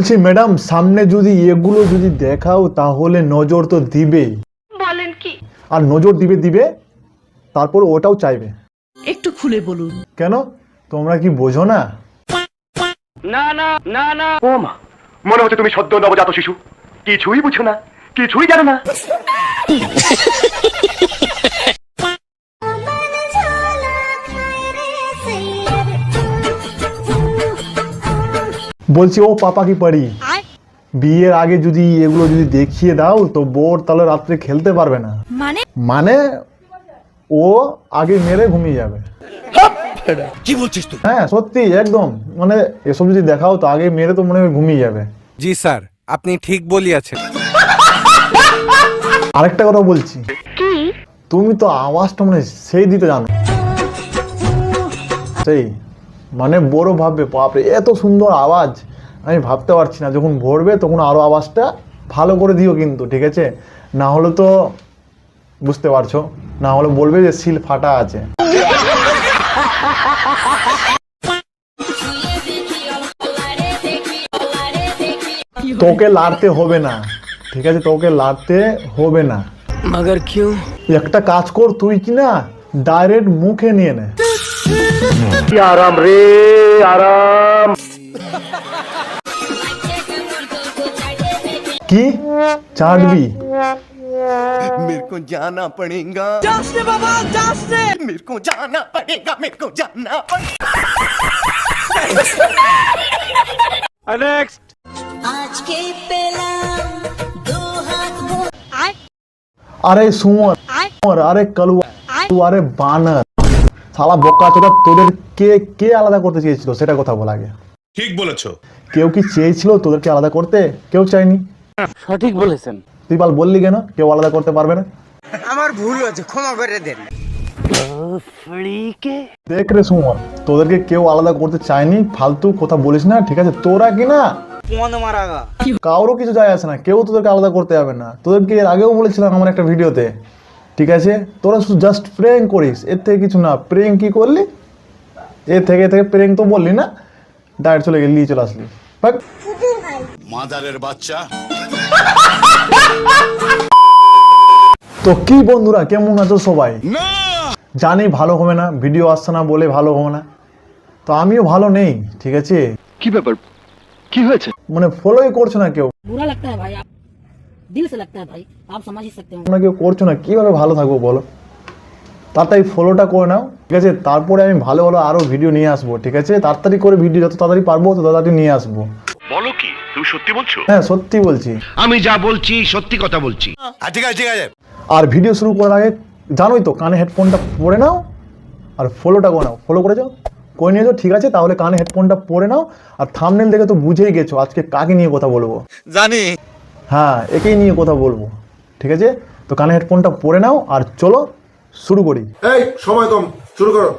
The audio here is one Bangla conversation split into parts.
বলছি ম্যাডাম, সামনে যদি এগুলো যদি দেখাও তাহলে নজর তো দিবেই। বলেন কি? আর নজর দিবে তারপর ওটাও চাইবে। একটু খুলে বলুন। কেন, তোমরা কি বোঝো না? না না না না, ও মা, মনে হচ্ছে তুমি সদ্য নবজাত শিশু, কিছুই বুঝো না, কিছুই জানো না। বলছি ও পাপা কি পারি, বিয়ের আগে যদি এগুলো যদি দেখিয়ে দাও তো বোর তাহলে রাত্রে খেলতে পারবে না। মানে ও আগে মেরে ঘুমিয়ে যাবে। কি বলছিস তুই? হ্যাঁ সত্যি একদম, মানে এসব যদি দেখাও তো আগে মেরে তো মনে হয় ঘুমিয়ে যাবে। জি স্যার, আপনি ঠিক বলিয়াছেন। আরেকটা কথা বলছি, তুমি তো আওয়াজটা মানে সেই দিতে জানো, সেই মানে বড় ভাববে বাপরে এত সুন্দর আওয়াজ, আমি ভাবতে পারছি না। যখন ভরবে তখন আরো আওয়াজটা ভালো করে দিও কিন্তু, ঠিক আছে? না হলে তো বুঝতে পারছো, না হলে বলবে যে সিল ফাটা আছে। তোকে লাড়তে হবে না, ঠিক আছে? তোকে লাড়তে হবে না। मगर क्यों? একটা কাজ কর, তুই কি না ডাইরেক্ট মুখে নিয়ে নে। আরাম রে আরাম। কি চাটবি? मेरे को जाना पड़ेगा। मेरे को जाना पड़ेगा, मेरे को जाना पड़ेगा। নেক্সট। আজকে পেলাম দু হাত ভরে আরে সুমর, আরে কালুয়া, আরে বানর, শালা বোকা চোদা, তোদের কে কে আলাদা করতে চেয়েছিল সেটা কথা বল আগে। ঠিক বলেছো। কেউ কি চেয়েছিল তোদেরকে আলাদা করতে? কেউ চায়নি। সঠিক বলেছেন। তুই বল বললি কেন কেউ আলাদা করতে পারবে না? আমার ভুল হয়েছে, ক্ষমা করে দেন। দেখ রে সুমর, তোদেরকে কেউ আলাদা করতে চায়নি, ফালতু কথা বলিস না, ঠিক আছে? তোরা কি না কারো কিছু যায় আসে না, কেউ তোদেরকে আলাদা করতে যাবে না। তোদেরকে এর আগেও বলেছিলাম আমার একটা ভিডিওতে, ঠিক আছে? তোরা শুধু জাস্ট প্রেং করিস, এর থেকে কিছু না। প্রেং কি করলি? এর থেকে প্রেং তো বললি না, ডাইরেক্ট চলে গেলি, চলে আসলি। ভাগ। মাদারের বাচ্চা। তো কি বন্ধুরা, কেমন আছো সবাই? জানি ভালো হবে না, ভিডিও আসছে না বলে ভালো হবে না, তো আমিও ভালো নেই, ঠিক আছে? কি ব্যাপার, কি হয়েছে? মানে ফলোই করছো না কেউ, बुरा लगता है भाई, आप दिल से लगता है भाई, आप समझ ही सकते हो। তোমরা কেউ করছো না, কিভাবে ভালো থাকবো বলো? তাড়াতাড়ি ফলোটা করে নাও, ঠিক আছে? তারপরে আমি ভালো ভালো আরো ভিডিও নিয়ে আসবো, ঠিক আছে? তাড়াতাড়ি করে ভিডিও যত তাড়াতাড়ি পারবো তত তাড়াতাড়ি নিয়ে আসবো। বলো কি, তুমি সত্যি বলছো? হ্যাঁ সত্যি বলছি। আমি যা বলছি সত্যি কথা বলছি। ঠিক আছে ঠিক আছে। আর ভিডিও শুরু করার আগে জানোই তো, কানে হেডফোনটা পরে নাও আর ফলোটা করে নাও। ফলো করে যাও, করে নিয়েছো, ঠিক আছে? তাহলে কানে হেডফোনটা পরে নাও। আর থাম্বনেল দেখে তো বুঝেই গেছো আজকে কাকে নিয়ে কথা বলবো। জানি। হ্যাঁ, একেই নিয়ে কথা বলবো, ঠিক আছে? তো কানে হেডফোনটা পরে নাও আর চলো শুরু করি। এই সময় কম, শুরু করো।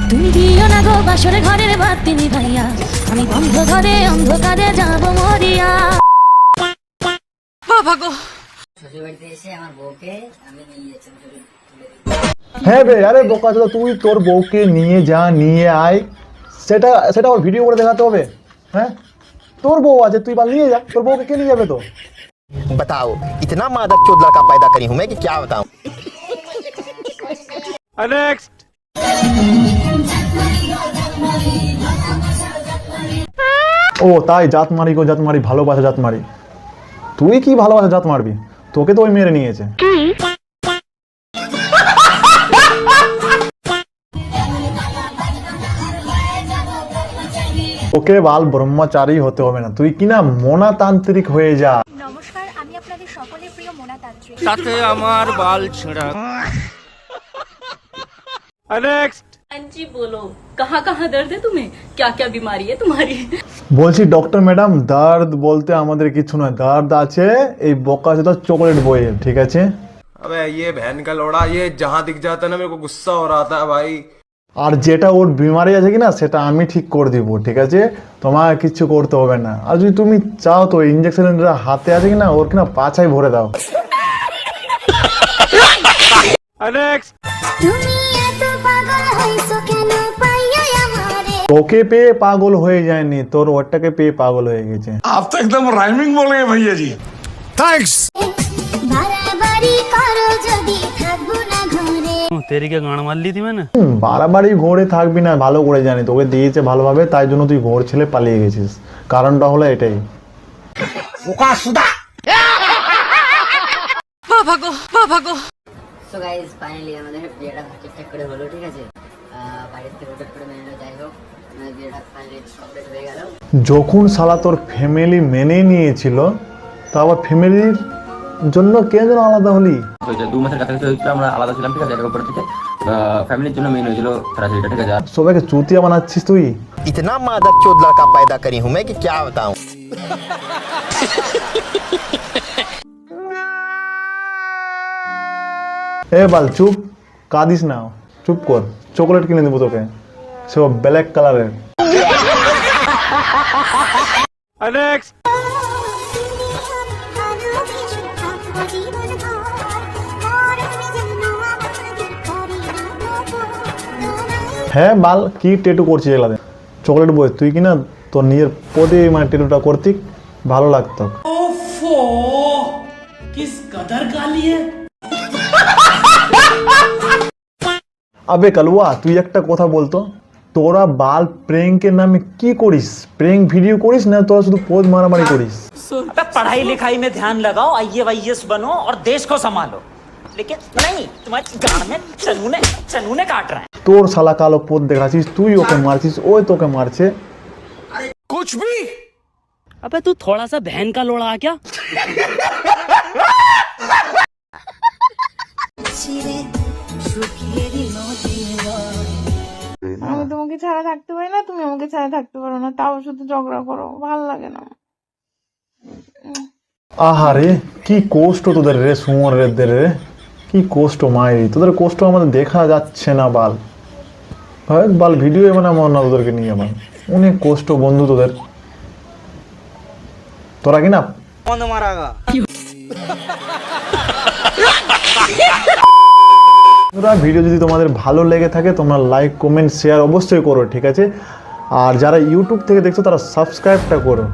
তুমি দিও না গো বাসরে ঘরের বাতি নিভাইয়া, আমি বন্ধ ঘরে অন্ধকারে যাব মরিয়া। বাবা গো, শ্বশুরবাড়িতে এসে আমার বউকে আমি নিয়ে যাচ্ছি। হ্যাঁ বে, আরে বোকা চোদা, তুই তোর বউকে নিয়ে যা, নিয়ে আয়, সেটা সেটা ওর ভিডিও করে দেখাতে হবে? হ্যাঁ, তোর বউ আছে, তুই নিয়ে যা, তোর বউকে কে নিয়ে যাবে? তো बताओ, इतना मादक चोद लड़का पैदा करी हूं मैं कि क्या बताऊं। নেক্সট। ও তাই, জাত মারি গো জাত মারি, ভালোবাসা জাত মারি। তুই কি ভালোবাসা জাত মারবি? তোকে তো ওই মেরে নিয়েছে। ওকে বাল ব্রহ্মচারী হতে হবে না, তুই কিনা মনাতান্ত্রিক হয়ে যা। নমস্কার, আমি আপনাদের সকলের প্রিয় মোনাতান্ত্রিক। তাতে আমার বাল ছেঁড়া। নেক্সট। जी बोलो, कहाँ कहाँ दर्द है तुम्हें, क्या क्या बीमारी है तुम्हारी? বলছি ডক্টর ম্যাডাম, দর্দ বলতে আমাদের কিছু নয়, দর্দ আছে এই বোকা চোদা চকলেট বইয়ে, ঠিক আছে? अबे ये बहन का लोड़ा, ये जहाँ दिख जाता है ना मेरे को गुस्सा हो रहा था भाई। আর যেটা ওর বিমারি আছে কিনা সেটা আমি ঠিক করে দিব, ঠিক আছে? তোমার কিছু করতে হবে না। আর যদি তুমি চাও তো ইঞ্জেকশন হাতে আছে কিনা ওর কিনা পাছাই ভরে দাও। নেক্সট। তুমি এত পাগল হইছো কেন পাইয়া আমারে? তোকে পেয়ে পাগল হয়ে যায়নি, তোর ওরটাকে পেয়ে পাগল হয়ে গেছে। আপ তো একদম রাইমিং বলে ভাইয়া জি। থ্যাঙ্কস। বাড়াবাড়ি করো যদি থাকবো না ঘরে। বাড়াবাড়ি ঘোরে থাকবি না, ভালো করে জানি তোকে দিয়েছে ভালোভাবে, তাই জন্য তুই ঘোর ছেলে পালিয়ে গেছিস। কারণটা হলো এটাই। সো গাইস ফাইনালি আমাদের বিয়েটা ঠিকঠাক করে হলো, ঠিক আছে। বাড়ির থেকে ওটা করে মেনে যাই হোক, আমাদের বিয়েটা ফাইনালি কমপ্লিট হয়ে গেল। যখন শালা তোর ফ্যামিলি মেনে নিয়েছিল, তা আবার ফ্যামিলির জন্য কে যেন আলাদা হলি? 2 মাসের কাছাকাছি হয়েছিল, আমরা আলাদা ছিলাম, ঠিক আছে। এর উপর থেকে ফ্যামিলির জন্য মেন হয়েছিল সরাসরি, ঠিক আছে। সবাইকে চুতিয়া বানাচ্ছিস তুই। इतना मादक चोद लड़का पैदा करी हूं मैं कि क्या बताऊं। এ বাল চুপ, কাঁদিস না, চুপ কর। চকলেট কিনে দেবো তোকে, সে ব্ল্যাক কালারের। হ্যাঁ বাল, কি টেটু করছিস এগুলাতে? চকলেট বই তুই কিনা তোর নিজের পদে মানে টেটুটা করতি, ভালো লাগতো। আবে কালুয়া, তুই একটা কথা বলতো, তোরা বাল প্রেঙ্কের নামে কি করিস? প্রেঙ্ক ভিডিও করিস না তোরা শুধু পোজ মারামারি করিস? पढ़ाई लिखाई में ध्यान लगाओ, IAS बनो और देश को संभालो, लेकिन नहीं तुम्हारे गांड में चनूने काट रहे हैं। তোর শালা কালো পোদ দেখাচ্ছিস, তুই ওকে মারছিস, ওই তোকে মারছে। कुछ भी। अबे तू थोड़ा सा बहन का लोड़ा क्या? আমি তোমাকে ছাড়া থাকতে পারি না, তুমি আমাকে ছাড়া থাকতে পারো না, তাও শুধু ঝগড়া করো, ভালো লাগে না। আহারে কি কষ্ট তোদের রে, সুমরের রে, কি কষ্ট মায়ের। তোদের কষ্ট আমাদের দেখা যাচ্ছে না বাল। ভাই বাল ভিডিও মানে আমার না তোদেরকে নিয়ে, আমার অনেক কষ্ট বন্ধু তোদের। তোরা কি না ভিডিও যদি তোমাদের ভালো লেগে থাকে তোমরা লাইক কমেন্ট শেয়ার অবশ্যই করো, ঠিক আছে। আর যারা ইউটিউব থেকে দেখছো তারা সাবস্ক্রাইবটা করো।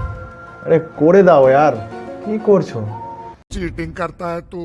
আরে করে দাও यार, কি করছো? चीटिंग करता है तू।